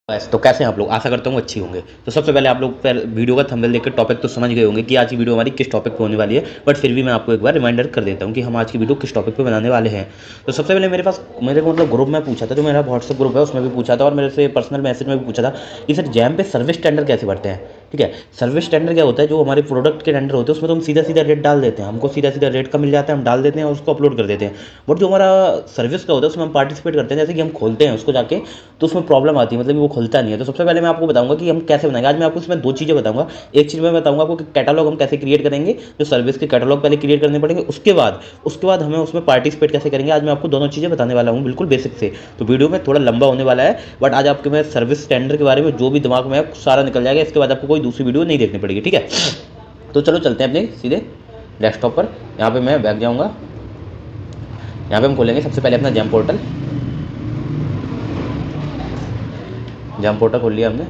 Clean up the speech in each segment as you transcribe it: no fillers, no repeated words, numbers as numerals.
तो कैसे हैं आप लोग? आशा करता हूँ अच्छी होंगे। तो सबसे पहले आप लोग वीडियो का थंबनेल देखकर टॉपिक तो समझ गए होंगे कि आज की वीडियो हमारी किस टॉपिक पे होने वाली है, बट फिर भी मैं आपको एक बार रिमाइंडर कर देता हूँ कि हम आज की वीडियो किस टॉपिक पे बनाने वाले हैं। तो सबसे पहले मेरे को मतलब ग्रुप में पूछा था, जो मेरा व्हाट्सएप ग्रुप है उसमें भी पूछा था और मेरे से पर्सनल मैसेज में भी पूछा था कि सर जैम पे सर्विस टेंडर कैसे भरते हैं। ठीक है, सर्विस टेंडर क्या होता है? जो हमारे प्रोडक्ट के टेंडर होते हैं उसमें तो हम सीधा सीधा रेट डाल देते हैं, हमको सीधा सीधा रेट का मिल जाता है, हम डाल देते हैं और उसको अपलोड कर देते हैं। बट जो हमारा सर्विस का होता है उसमें हम पार्टिसिपेट करते हैं, जैसे कि हम खोलते हैं उसको जाके, तो उसमें प्रॉब्लम आती है, मतलब कि वो खुलता नहीं है। तो सबसे पहले मैं आपको बताऊंगा कि हम कैसे बनाएंगे। आज मैं आपको इसमें दो चीज़ें बताऊंगा। एक चीज़ मैं बताऊंगा आपको कि कैटलॉग हम कैसे क्रिएट करेंगे, जो सर्विस के कैटलॉग पहले क्रिएट करने पड़ेंगे, उसके बाद हमें उसमें पार्टिसिपेट कैसे करेंगे। आज मैं आपको दोनों चीज़ें बताने वाला हूँ बिल्कुल बेसिक से। तो वीडियो में थोड़ा लंबा होने वाला है, बट आज आपके मैं सर्विस टेंडर के बारे में जो भी दिमाग में है सारा निकल जाएगा। इसके बाद आपको कोई दूसरी वीडियो नहीं देखनी पड़ेगी। ठीक है, तो चलो चलते हैं अपने सीधे डेस्कटॉप पर। यहाँ पे मैं बैठ जाऊँगा। यहाँ पे हम खोलेंगे सबसे पहले अपना जैम पोर्टल। जैम पोर्टल खोल लिया हमने,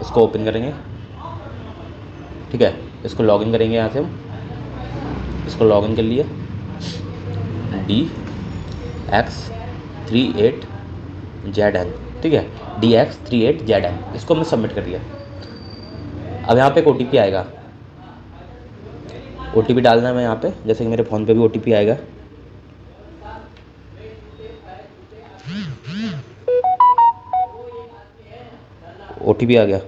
इसको ओपन करेंगे। ठीक है, इसको लॉगिन करेंगे। यहाँ से हम इसको लॉगिन कर लिए, DX38ZN। ठीक है, DX38ZN, इसको हमने सबमिट कर दिया। अब यहाँ पे एक OTP आएगा, OTP डालना है मैं यहाँ पे, जैसे कि मेरे फ़ोन पे भी OTP आएगा। OTP आ गया।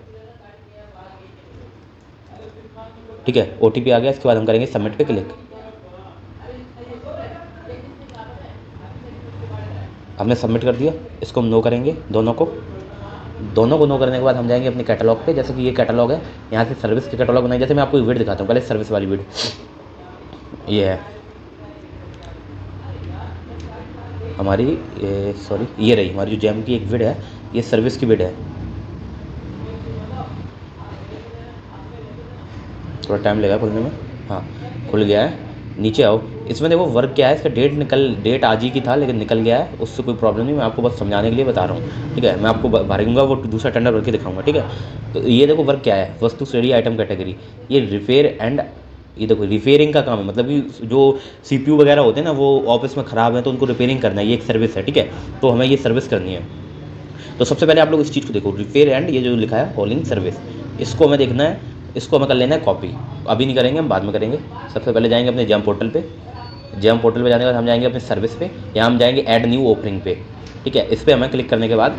ठीक है, OTP आ गया। इसके बाद हम करेंगे सबमिट पे क्लिक। हमने सबमिट कर दिया, इसको हम नो करेंगे दोनों को नो करने के बाद हम जाएंगे अपने कैटलॉग पे। जैसे कि ये कैटलॉग है, यहाँ से सर्विस के कैटलॉग बनाए। जैसे मैं आपको वीडियो दिखाता हूँ, पहले सर्विस वाली वीडियो ये है हमारी, ये रही हमारी जो जैम की एक विड है, ये सर्विस की विड है। थोड़ा टाइम लगेगा खुलने में। हाँ, खुल गया है। नीचे आओ, इसमें देखो वर्क क्या है। इसका डेट आज ही की था लेकिन निकल गया है, उससे कोई प्रॉब्लम नहीं। मैं आपको बस समझाने के लिए बता रहा हूँ। ठीक है, मैं आपको भरूंगा वो दूसरा टेंडर भर के दिखाऊंगा। ठीक है, तो ये देखो वर्क क्या है। वस्तु श्रेणी आइटम कैटेगरी, ये रिपेयर एंड, ये देखो रिपेयरिंग का काम है। मतलब कि जो CPU वगैरह होते हैं ना, वो ऑफिस में ख़राब है तो उनको रिपेयरिंग करना है, ये एक सर्विस है। ठीक है, तो हमें ये सर्विस करनी है। तो सबसे पहले आप लोग इस चीज़ को देखो, रिपेयर एंड ये जो लिखा है हॉलिंग सर्विस, इसको हमें देखना है, इसको हमें कर लेना है कॉपी। अभी नहीं करेंगे, हम बाद में करेंगे। सबसे पहले जाएंगे अपने जैम पोर्टल पे। जैम पोर्टल पे जाने के बाद हम जाएंगे अपने सर्विस पे, यहाँ हम जाएंगे ऐड न्यू ओपनिंग पे। ठीक है, इस पर हमें क्लिक करने के बाद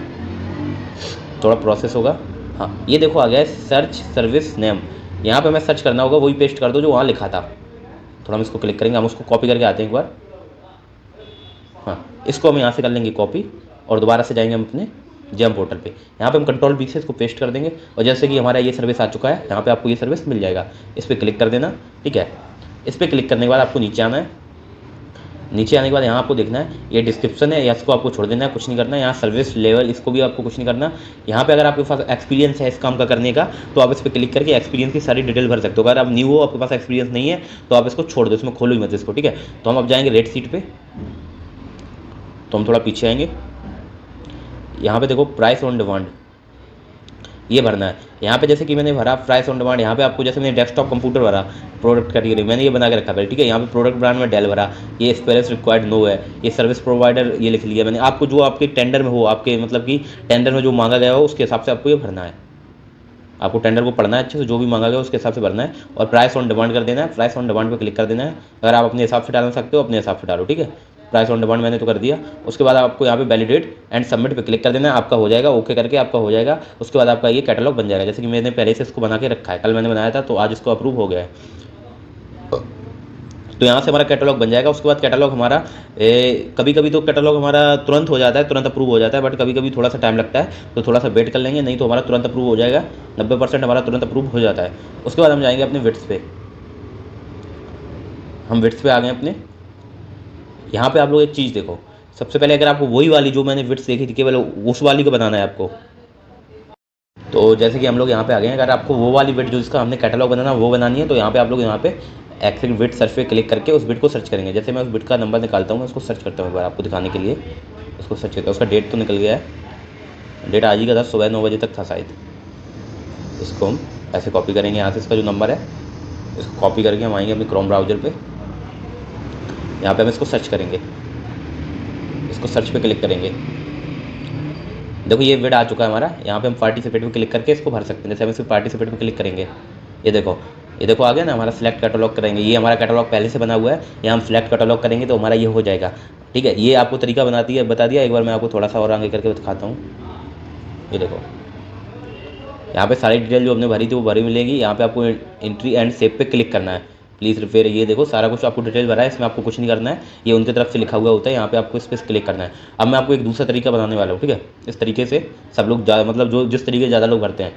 थोड़ा प्रोसेस होगा। हाँ, ये देखो आ गया है सर्च सर्विस नेम। यहाँ पे हमें सर्च करना होगा, वही पेस्ट कर दो जो वहाँ लिखा था। थोड़ा हम इसको क्लिक करेंगे, हम उसको कॉपी करके आते हैं एक बार। हाँ, इसको हम यहाँ से कर लेंगे कॉपी और दोबारा से जाएंगे हम अपने जैम पोर्टल पे। यहाँ पे हम Ctrl+V से इसको पेस्ट कर देंगे और जैसे कि हमारा ये सर्विस आ चुका है, यहाँ पे आपको ये सर्विस मिल जाएगा। इस पर क्लिक कर देना। ठीक है, इस पर क्लिक करने के बाद आपको नीचे आना है। नीचे आने के बाद यहाँ आपको देखना है ये डिस्क्रिप्शन है, या इसको आपको छोड़ देना है, कुछ नहीं करना है। यहाँ सर्विस लेवल, इसको भी आपको कुछ नहीं करना। यहाँ पे अगर आपके पास एक्सपीरियंस है इस काम का करने का, तो आप इस पर क्लिक करके एक्सपीरियंस की सारी डिटेल भर सकते हो। अगर आप न्यू हो, आपके पास एक्सपीरियंस नहीं है, तो आप इसको छोड़ दो, इसमें खोलो ही मत इसको। ठीक है, तो हम अब जाएंगे रेट सीट पे। तो हम थोड़ा पीछे आएंगे, यहाँ पे देखो प्राइस ऑन डिमांड, ये भरना है। यहाँ पे जैसे कि मैंने भरा प्राइस ऑन डिमांड, यहाँ पे आपको जैसे मैंने डेस्कटॉप कंप्यूटर भरा प्रोडक्ट कैटेगरी, मैंने ये बना के रखा है। ठीक है, यहाँ पे प्रोडक्ट ब्रांड में डेल भरा, ये स्पेलिस रिक्वायर्ड नो है। ये सर्विस प्रोवाइडर ये लिख लिया मैंने। आपको जो आपके टेंडर में हो, आपके मतलब कि टेंडर में जो मांगा गया हो, उसके हिसाब से आपको ये भरना है। आपको टेंडर को पढ़ना है अच्छे से, जो भी मांगा गया उसके हिसाब से भरना है और प्राइस ऑन डिमांड कर देना है। प्राइस ऑन डिमांड पे क्लिक कर देना है। अगर आप अपने हिसाब से डालना सकते हो, अपने हिसाब से डालो। ठीक है, प्राइस ऑन डिमांड मैंने तो कर दिया। उसके बाद आपको यहाँ पे वैलिडेट एंड सबमिट पे क्लिक कर देना है। आपका हो जाएगा, ओके करके आपका हो जाएगा। उसके बाद आपका ये कैटलॉग बन जाएगा। जैसे कि मैंने पहले से इसको बना के रखा है, कल मैंने बनाया था, तो आज इसको अप्रूव हो गया है। तो यहाँ से हमारा कैटलॉग बन जाएगा। उसके बाद कैटलॉग हमारा कभी कभी तो कैटलॉग हमारा तुरंत हो जाता है, तुरंत अप्रूव हो जाता है, बट कभी कभी थोड़ा सा टाइम लगता है, तो थोड़ा सा वेट कर लेंगे, नहीं तो हमारा तुरंत अप्रूव हो जाएगा। 90% हमारा तुरंत अप्रूव हो जाता है। उसके बाद हम जाएंगे अपने विड्स पे। हम विड्स पे आ गए अपने। यहाँ पे आप लोग एक चीज़ देखो, सबसे पहले अगर आपको वही वाली जो मैंने विड्स देखी थी, केवल उस वाली को बनाना है आपको। तो जैसे कि हम लोग यहाँ पे आ गए हैं, अगर आपको वो वाली बिट जो इसका हमने कैटलॉग बनाना वो बनानी है, तो यहाँ पे आप लोग यहाँ पे एक्सेल बिट सर्च पे क्लिक करके उस बिट को सर्च करेंगे। जैसे मैं उस बिट का नंबर निकालता हूँ, मैं उसको सर्च करता हूँ एक बार आपको दिखाने के लिए। उसको सर्च करता हूँ, उसका डेट तो निकल गया है, डेट आज ही का था, सुबह 9 बजे तक था शायद। इसको हम ऐसे कॉपी करेंगे, यहाँ से इसका जो नंबर है इसको कॉपी करके हम आएंगे अपने क्रोम ब्राउज़र पर। यहाँ पर हम इसको सर्च करेंगे। इसको सर्च पे क्लिक करेंगे। देखो ये विड आ चुका है हमारा, यहाँ पे हम पार्टिसिपेट पे क्लिक करके इसको भर सकते हैं। जैसे हम इसको पार्टिसिपेट पे क्लिक करेंगे, ये देखो आ गया ना हमारा सिलेक्ट कैटलॉग करेंगे। ये हमारा कैटलॉग पहले से बना हुआ है, यहाँ हम सिलेक्ट कैटलॉग करेंगे तो हमारा ये हो जाएगा। ठीक है, ये आपको तरीका बता दिया। एक बार मैं आपको थोड़ा सा और आगे करके दिखाता हूँ। ये देखो यहाँ पे सारी डिटेल जो हमने भरी थी वो भरी मिलेगी। यहाँ पे आपको एंट्री एंड सेव पे क्लिक करना है, प्लीज़ रिपेयर। ये देखो सारा कुछ आपको डिटेल भरा है, इसमें आपको कुछ नहीं करना है, ये उनकी तरफ से लिखा हुआ होता है। यहाँ पे आपको इस पर क्लिक करना है। अब मैं आपको एक दूसरा तरीका बताने वाला हूँ, ठीक है। इस तरीके से सब लोग मतलब जो जिस तरीके से ज़्यादा लोग भरते हैं,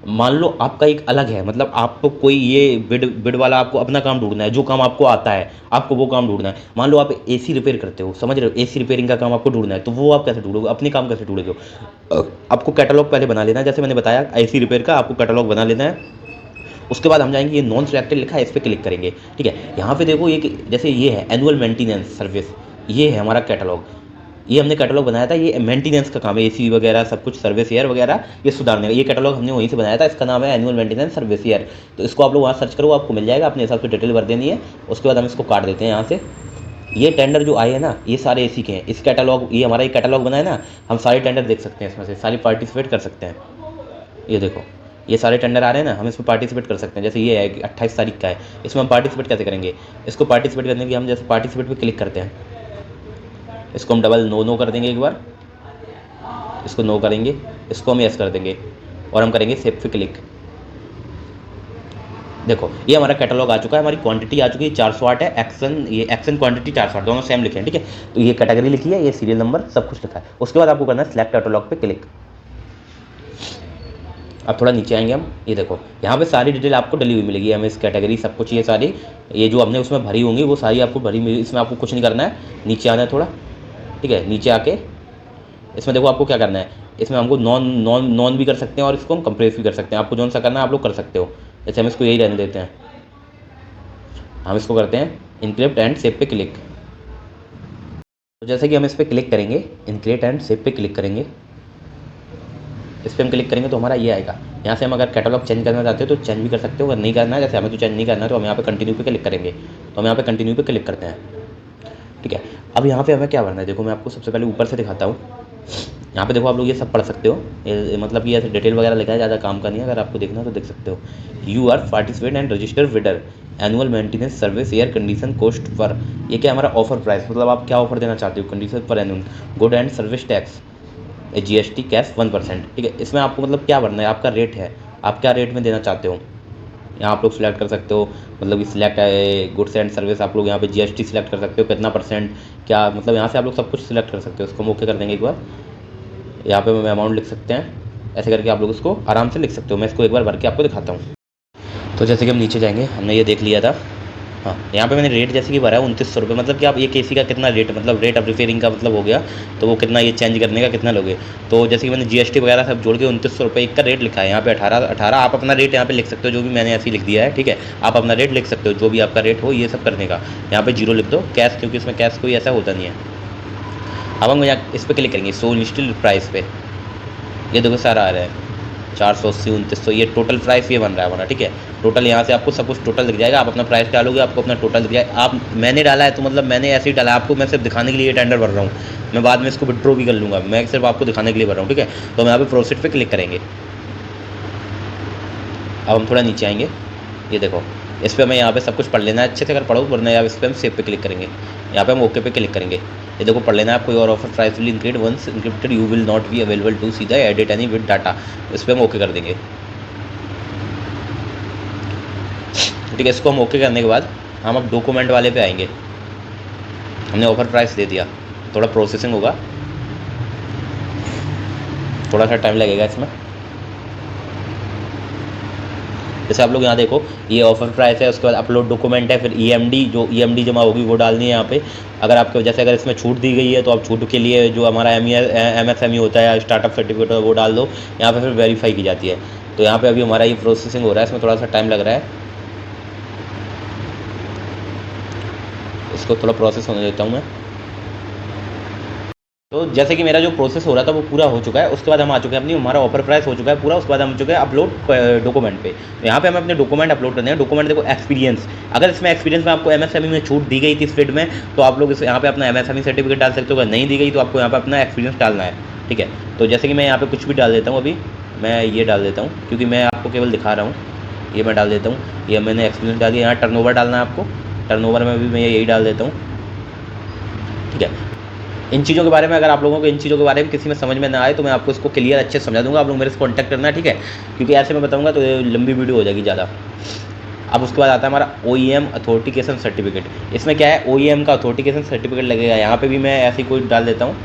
मान लो आपका एक अलग है, मतलब आपको कोई ये बिड वाला आपको अपना काम ढूंढना है, जो काम आपको आता है आपको वो काम ढूंढना है। मान लो आप एसी रिपेयर करते हो, समझ रहे हो, एसी रिपेयरिंग का काम आपको ढूंढना है, तो वो आप कैसे ढूंढोगे, अपने काम कैसे ढूंढोगे? आपको कैटलॉग पहले बना लेना है, जैसे मैंने बताया एसी रिपेयर का आपको कैटलॉग बना लेना है। उसके बाद हम जाएंगे, ये नॉन सिलेक्टेड लिखा है, इस पर क्लिक करेंगे। ठीक है, यहाँ पे देखो ये जैसे ये है एनुअल मेंटेनेंस सर्विस, ये है हमारा कैटलॉग। ये हमने कैटलॉग बनाया था, ये मेंटेनेंस का काम है, एसी वगैरह सब कुछ सर्विस ईयर वगैरह ये सुधारने का। ये कैटलॉग हमने वहीं से बनाया था, इसका नाम है एनुअल मेंटेनेंस सर्विस ईयर। तो इसको आप लोग वहाँ सर्च करो, आपको मिल जाएगा, अपने हिसाब से डिटेल भर देनी है। उसके बाद हम इसको काट देते हैं यहाँ से। ये टेंडर जो आए हैं ना, ये सारे एसी के हैं। इस कैटलॉग, ये हमारा एक कैटलॉग बना है ना, हम सारे टेंडर देख सकते हैं, इसमें से सारी पार्टिसिपेट कर सकते हैं। ये देखो ये सारे टेंडर आ रहे हैं ना, हम इसमें पार्टिसिपेट कर सकते हैं। जैसे ये है कि 28 तारीख का है, इसमें हम पार्टिसिपेट कैसे करेंगे? इसको पार्टिसिपेट करने के लिए हम जैसे पार्टिसिपेट पे क्लिक करते हैं, इसको हम डबल नो कर देंगे, एक बार इसको नो करेंगे, इसको हम यस कर देंगे और हम करेंगे सेव पे क्लिक। देखो ये हमारा कैटलॉग आ चुका है, हमारी क्वांटिटी आ चुकी है 408 है। एक्शन क्वांटिटी 408 दोनों सेम लिखे हैं, ठीक है। तो ये कैटेगरी लिखी है, ये सीरियल नंबर सब कुछ लिखा है। उसके बाद आपको करना है सिलेक्ट कैटलॉग पे क्लिक। अब थोड़ा नीचे आएंगे हम, ये देखो यहाँ पे सारी डिटेल आपको डली हुई मिलेगी, हमें इस कैटेगरी सब कुछ, ये सारी ये जो हमने उसमें भरी होंगी वो सारी आपको भरी मिलेगी। इसमें आपको कुछ नहीं करना है, नीचे आना है थोड़ा, ठीक है। नीचे आके इसमें देखो आपको क्या करना है, इसमें हमको नॉन भी कर सकते हैं और इसको हम कंप्रेस भी कर सकते हैं। आपको जौन सा करना है आप लोग कर सकते हो। जैसे हम इसको यही रहने देते हैं, हम इसको करते हैं इनक्रिप्ट एंड सेव पे क्लिक। तो जैसे कि हम इस पर क्लिक करेंगे, इनक्रिप्ट एंड सेव पे क्लिक करेंगे, इस पर हम क्लिक करेंगे तो हमारा ये आएगा। यहाँ से हम अगर कैटलॉग चेंज करना चाहते हो तो चेंज भी कर सकते हो, अगर नहीं करना है, जैसे हमें तो चेंज नहीं करना है, तो हम यहाँ पे कंटिन्यू पे क्लिक करेंगे। तो हम यहाँ पे कंटिन्यू पे क्लिक करते हैं, ठीक है। अब यहाँ पे हमें क्या भरना है, देखो मैं आपको सबसे पहले ऊपर से दिखाता हूँ। यहाँ पे देखो आप लोग ये सब पढ़ सकते हो, मतलब ये ऐसे डिटेल वगैरह लिखा है, ज़्यादा काम का नहीं है, अगर आपको देखना तो देख सकते हो। You are participate and register whether annual maintenance service air condition cost पर। ये क्या हमारा ऑफर प्राइस, मतलब आप क्या ऑफर देना चाहते हो, कंडीशन पर annual good and service tax GST cash 1%, ठीक है। इसमें आपको मतलब क्या भरना है, आपका रेट है, आप क्या रेट में देना चाहते हो, यहाँ आप लोग सिलेक्ट कर सकते हो। मतलब कि सिलेक्ट है गुड्स एंड सर्विस, आप लोग यहाँ पे GST सिलेक्ट कर सकते हो, कितना परसेंट क्या, मतलब यहाँ से आप लोग सब कुछ सिलेक्ट कर सकते हो। इसको हम ओके कर देंगे एक बार। यहाँ पे हम अमाउंट लिख सकते हैं, ऐसे करके आप लोग इसको आराम से लिख सकते हो। मैं इसको एक बार भर के आपको दिखाता हूँ। तो जैसे कि हम नीचे जाएंगे, हमने ये देख लिया था, हाँ यहाँ पे मैंने रेट जैसे कि भरा है 2900 रुपये। मतलब कि आप एक एसी का कितना रेट, मतलब रेट ऑफ रिपेयरिंग का मतलब हो गया, तो वो कितना, ये चेंज करने का कितना लोगे। तो जैसे कि मैंने GST वगैरह सब जोड़ के 2900 रुपये एक का रेट लिखा है। यहाँ पे 18 आप अपना रेट यहाँ पे लिख सकते हो, जो भी मैंने ऐसे ही लिख दिया है, ठीक है। आप अपना रेट लिख सकते हो, जो भी आपका रेट हो ये सब करने का। यहाँ पे 0 लिख दो कैश, क्योंकि इसमें कैश कोई ऐसा होता नहीं है। अब हम यहाँ इस पर क्लिक करेंगे, सो इंस्टिल प्राइस पे, ये देखो सारा आ रहा है 480 2900, ये टोटल प्राइस ये बन रहा है हमारा, ठीक है। टोटल यहाँ से आपको सब कुछ टोटल दिख जाएगा, आप अपना प्राइस डालोगे आपको अपना टोटल दिख जाएगा। आप मैंने डाला है तो मतलब मैंने ऐसे ही डाला, आपको मैं सिर्फ दिखाने के लिए ये टेंडर भर रहा हूँ, मैं बाद में इसको विड्रॉ भी कर लूँगा, मैं सिर्फ आपको दिखाने के लिए भर रहा हूँ, ठीक है। तो हम यहाँ पे प्रोसीड पे क्लिक करेंगे। अब हम थोड़ा नीचे आएंगे, ये देखो इस पर हमें यहाँ पे सब कुछ पढ़ लेना है अच्छे से, अगर पढ़ो, वरना यहाँ इस पर हम सेव पे क्लिक करेंगे। यहाँ पे हम ओके पे क्लिक करेंगे, ये देखो पढ़ लेना है। कोई और offer price will increase once encrypted, you will not be available to see the edit any with data. इस पर हम ओके कर देंगे, ठीक है। इसको हम ओके करने के बाद हम अब डॉक्यूमेंट वाले पे आएंगे। हमने ऑफर प्राइस दे दिया, थोड़ा प्रोसेसिंग होगा, थोड़ा सा टाइम लगेगा इसमें। जैसे आप लोग यहाँ देखो ये ऑफर प्राइस है, उसके बाद अपलोड डॉक्यूमेंट है, फिर EMD जो EMD जमा होगी वो डालनी है यहाँ पे। अगर आपको जैसे अगर इसमें छूट दी गई है तो आप छूट के लिए जो हमारा MSME होता है, स्टार्टअप सर्टिफिकेट, वो डाल दो। यहाँ पे फिर वेरीफाई की जाती है। तो यहाँ पे अभी हमारा ये प्रोसेसिंग हो रहा है, इसमें थोड़ा सा टाइम लग रहा है, इसको थोड़ा प्रोसेस होने देता हूँ मैं। तो जैसे कि मेरा जो प्रोसेस हो रहा था वो पूरा हो चुका है। उसके बाद हम आ चुके हैं अपनी, हमारा ऑफर प्राइस हो चुका है पूरा। उसके बाद हम चुके हैं अपलोड डॉक्यूमेंट पे। तो यहाँ पे हमें अपने डॉक्यूमेंट अपलोड करने हैं। डॉक्यूमेंट देखो एक्सपीरियंस, अगर इसमें एक्सपीरियंस में आपको एमएसएमई में छूट दी गई थी इस फील्ड में, तो आप लोग इस यहाँ पे अपना एमएसएमई सर्टिफिकेट डाल सकते हो। अगर नहीं दी गई तो आपको यहाँ पे अपना एक्सपीरियंस डालना है, ठीक है। तो जैसे कि मैं यहाँ पे कुछ भी डाल देता हूँ, अभी मैं ये डाल देता हूँ क्योंकि मैं आपको केवल दिखा रहा हूँ। ये मैं डाल देता हूँ, ये मैंने एक्सपीरियंस डाल दिया। यहाँ टर्नओवर डालना है आपको, टर्नओवर में भी मैं यही डाल देता हूँ, ठीक है। इन चीज़ों के बारे में अगर आप लोगों को इन चीज़ों के बारे में किसी में समझ में ना आए तो मैं आपको इसको क्लियर अच्छे से समझा दूंगा। आप लोग मेरे से कॉन्टैक्ट करना है, ठीक है, क्योंकि ऐसे मैं बताऊंगा तो ये लंबी वीडियो हो जाएगी ज़्यादा। अब उसके बाद आता है हमारा OEM अथॉरिटिकेशन सर्टिफिकेट। इसमें क्या है, OEM का अथॉरिटिकेशन सर्टिफिकेट लगेगा। यहाँ पे भी मैं ऐसी कोई डाल देता हूँ।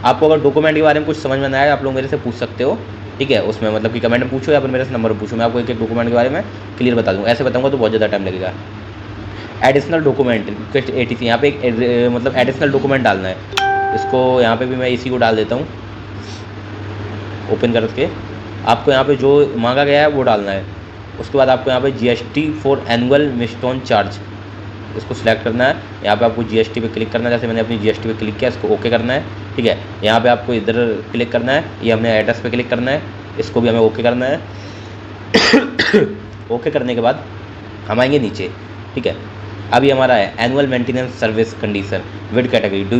आपको अगर डॉक्यूमेंट के बारे में कुछ समझ में ना आए आप लोग मेरे से पूछ सकते हो, ठीक है। उसमें मतलब कि कमेंट में पूछो या फिर मेरे से नंबर पूछो, मैं आपको एक एक डॉक्यूमेंट के बारे में क्लियर बता दूँगा। ऐसे बताऊँगा तो बहुत ज़्यादा टाइम लगेगा। एडिशनल डॉक्यूमेंट रिक्वेस्ट ATC, यहाँ पे एक मतलब एडिशनल डॉक्यूमेंट डालना है। इसको यहाँ पे भी मैं इसी को डाल देता हूँ ओपन करके। आपको यहाँ पे जो मांगा गया है वो डालना है। उसके बाद आपको यहाँ पे GST for annual milestone charge, इसको सिलेक्ट करना है। यहाँ पे आपको GST पे क्लिक करना है, जैसे मैंने अपनी GST पे क्लिक किया, इसको ओके करना है, ठीक है। यहाँ पे आपको इधर क्लिक करना है, ये हमने एड्रेस पे क्लिक करना है, इसको भी हमें ओके करना है। ओके करने के बाद हम आएंगे नीचे, ठीक है। अभी हमारा है annual maintenance service condition with category, do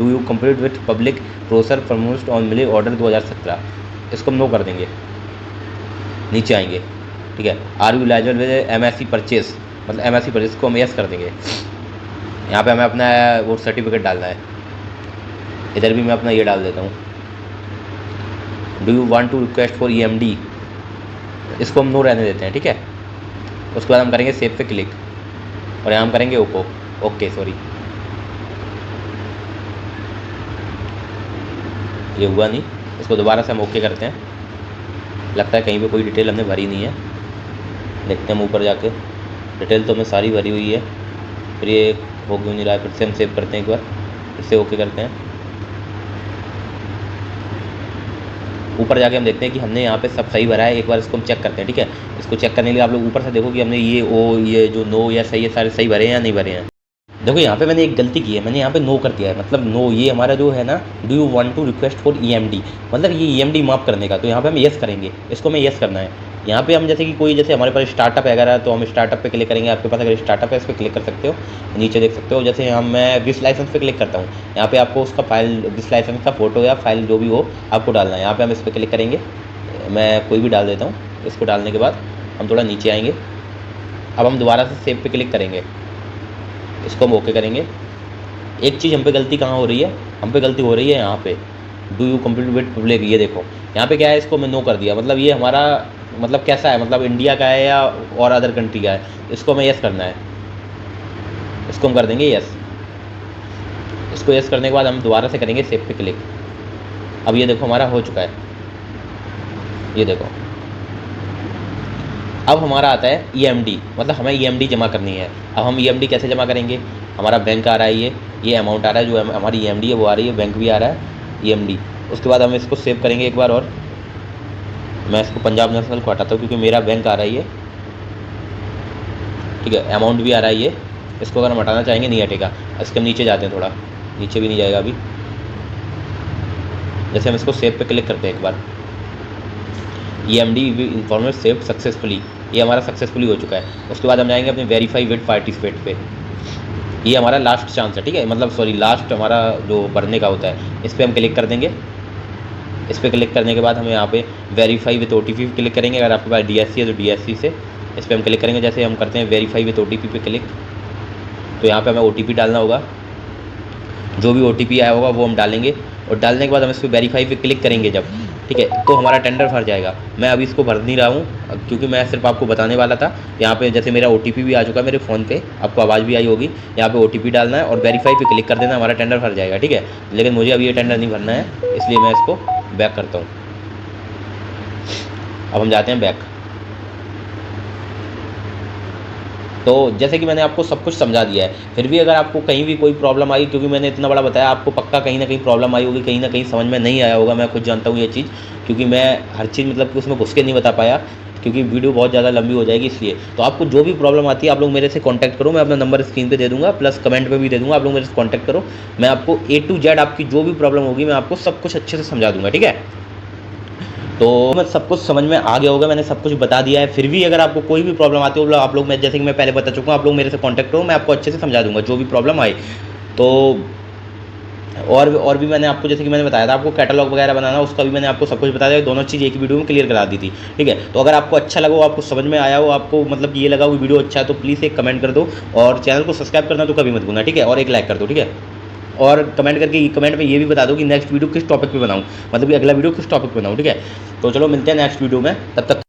you complete with public procure promote on मिले ऑर्डर 2017, इसको हम नो कर देंगे। नीचे आएंगे, ठीक है। Are you eligible with MSc purchase, मतलब MSc परचेज को हम यस कर देंगे। यहाँ पे हमें अपना वो सर्टिफिकेट डालना है। इधर भी मैं अपना ये डाल देता हूँ, do you want to request for EMD, इसको हम नो रहने देते हैं, ठीक है। उसके बाद हम करेंगे सेव पे क्लिक और यहाँ हम करेंगे ओके सॉरी, ये हुआ नहीं। इसको दोबारा से हम ओके करते हैं। लगता है कहीं पे कोई डिटेल हमने भरी नहीं है। देखते हैं हम ऊपर जाके, डिटेल तो हमें सारी भरी हुई है, फिर ये हो क्यों नहीं रहा है। फिर से हम सेव करते हैं एक बार, फिर से ओके करते हैं। ऊपर जाके हम देखते हैं कि हमने यहाँ पे सब सही भरा है। एक बार इसको हम चेक करते हैं, ठीक है। इसको चेक करने के लिए आप लोग ऊपर से देखो कि हमने ये जो नो या सही है सारे सही भरे हैं या नहीं भरे हैं। देखो यहाँ पे मैंने एक गलती की है, मैंने यहाँ पे नो कर दिया है, मतलब नो, ये हमारा जो है ना, do you want to request for EMD, मतलब ये EMD माफ करने का। तो यहाँ पे हम यस करेंगे, इसको हमें यस करना है। यहाँ पे हम जैसे कि कोई जैसे हमारे पास स्टार्टअप है अगर, तो हम स्टार्टअप पे क्लिक करेंगे। आपके पास अगर स्टार्टअप है इस पर क्लिक कर सकते हो, नीचे देख सकते हो। जैसे मैं विश लाइसेंस पे क्लिक करता हूँ, यहाँ पे आपको उसका फाइल, विश लाइसेंस का फोटो या फाइल जो भी हो आपको डालना है। यहाँ पे हम इस पर क्लिक करेंगे, मैं कोई भी डाल देता हूँ। इसको डालने के बाद हम थोड़ा नीचे आएंगे। अब हम दोबारा से सेव पे क्लिक करेंगे, इसको हम ओके करेंगे। एक चीज़ हम पे गलती कहाँ हो रही है, हम पे गलती हो रही है यहाँ पे, do you complete with public, ये देखो यहाँ पे क्या है, इसको मैं नो कर दिया। मतलब ये हमारा मतलब कैसा है, मतलब इंडिया का है या और अदर कंट्री का है, इसको हमें यस करना है। इसको हम कर देंगे यस। इसको यस करने के बाद हम दोबारा से करेंगे सेव पे क्लिक। अब ये देखो हमारा हो चुका है, ये देखो। अब हमारा आता है EMD, मतलब हमें EMD जमा करनी है। अब हम EMD कैसे जमा करेंगे, हमारा बैंक आ रहा है, ये अमाउंट आ रहा है, जो हमारी EMD है वो आ रही है, बैंक भी आ रहा है EMD। उसके बाद हम इसको सेव करेंगे एक बार और। मैं इसको पंजाब नेशनल को हटाता हूँ क्योंकि मेरा बैंक आ रहा है ये, ठीक है। अमाउंट भी आ रहा है ये, इसको अगर हम हटाना चाहेंगे नहीं हटेगा। इसके हम नीचे जाते हैं, थोड़ा नीचे भी नहीं जाएगा अभी। जैसे हम इसको सेव पे क्लिक करते हैं एक बार, EMD इन्फॉर्मेट सेव सक्सेसफुली, ये हमारा सक्सेसफुली हो चुका है। उसके बाद हम जाएंगे अपने वेरीफाई विद पार्टिसिपेट पे, ये हमारा लास्ट चांस है, ठीक है, मतलब सॉरी लास्ट हमारा जो भरने का होता है। इस पर हम क्लिक कर देंगे। इस पर क्लिक करने के बाद हम यहाँ पे वेरीफाई विद OTP क्लिक करेंगे। अगर आपके पास DSC है तो DSC से इस पर हम क्लिक करेंगे। जैसे हम करते हैं वेरीफाई विद OTP पे क्लिक, तो यहाँ पे हमें OTP डालना होगा। जो भी OTP आया होगा वो हम डालेंगे और डालने के बाद हम इस पर वेरीफाई पे क्लिक करेंगे जब, ठीक है, तो हमारा टेंडर भर जाएगा। मैं अभी इसको भर नहीं रहा हूँ क्योंकि मैं सिर्फ आपको बताने वाला था। यहाँ पे जैसे मेरा OTP भी आ चुका है मेरे फ़ोन पे, आपको आवाज़ भी आई होगी। यहाँ पे OTP डालना है और वेरीफाई पे क्लिक कर देना, हमारा टेंडर भर जाएगा, ठीक है। लेकिन मुझे अभी ये टेंडर नहीं भरना है, इसलिए मैं इसको बैक करता हूँ। अब हम जाते हैं बैक। तो जैसे कि मैंने आपको सब कुछ समझा दिया है, फिर भी अगर आपको कहीं भी कोई प्रॉब्लम आई, क्योंकि मैंने इतना बड़ा बताया, आपको पक्का कहीं ना कहीं प्रॉब्लम आई होगी, कहीं ना कहीं समझ में नहीं आया होगा। मैं खुद जानता हूँ ये चीज़, क्योंकि मैं हर चीज़ मतलब कि उसमें घुस के नहीं बता पाया। क्योंकि वीडियो बहुत ज़्यादा लंबी हो जाएगी इसलिए। तो आपको जो भी प्रॉब्लम आती है आप लोग मेरे से कॉन्टैक्ट करो, मैं अपना नंबर स्क्रीन पे दे दूंगा, प्लस कमेंट में भी दे दूंगा, आप लोग मेरे से कॉन्टैक्ट करो। मैं आपको A to Z आपकी जो भी प्रॉब्लम होगी मैं आपको सब कुछ अच्छे से समझा दूंगा, ठीक है। तो मैं सब कुछ समझ में आ गया होगा, मैंने सब कुछ बता दिया है। फिर भी अगर आपको कोई भी प्रॉब्लम आती है, आप लोग मैं जैसे कि मैं पहले बता चुका हूँ, आप लोग मेरे से कॉन्टैक्ट करो, मैं आपको अच्छे से समझा दूंगा जो भी प्रॉब्लम आए। तो और भी मैंने आपको, जैसे कि मैंने बताया था आपको कैटलॉग वगैरह बनाना, उसका भी मैंने आपको सब कुछ बता दिया, दोनों चीज़ एक ही वीडियो में क्लियर करा दी थी, ठीक है। तो अगर आपको अच्छा लगा हो, आपको समझ में आया हो, आपको मतलब ये लगा वो वीडियो अच्छा है, तो प्लीज़ एक कमेंट कर दो, और चैनल को सब्सक्राइब करना तो कभी मत भूलना, ठीक है, और एक लाइक कर दो, ठीक है। और कमेंट में ये भी बता दो कि नेक्स्ट वीडियो किस टॉपिक पे बनाऊँ, मतलब कि अगला वीडियो किस टॉपिक पे बनाऊँ, ठीक है। तो चलो मिलते हैं नेक्स्ट वीडियो में, तब तक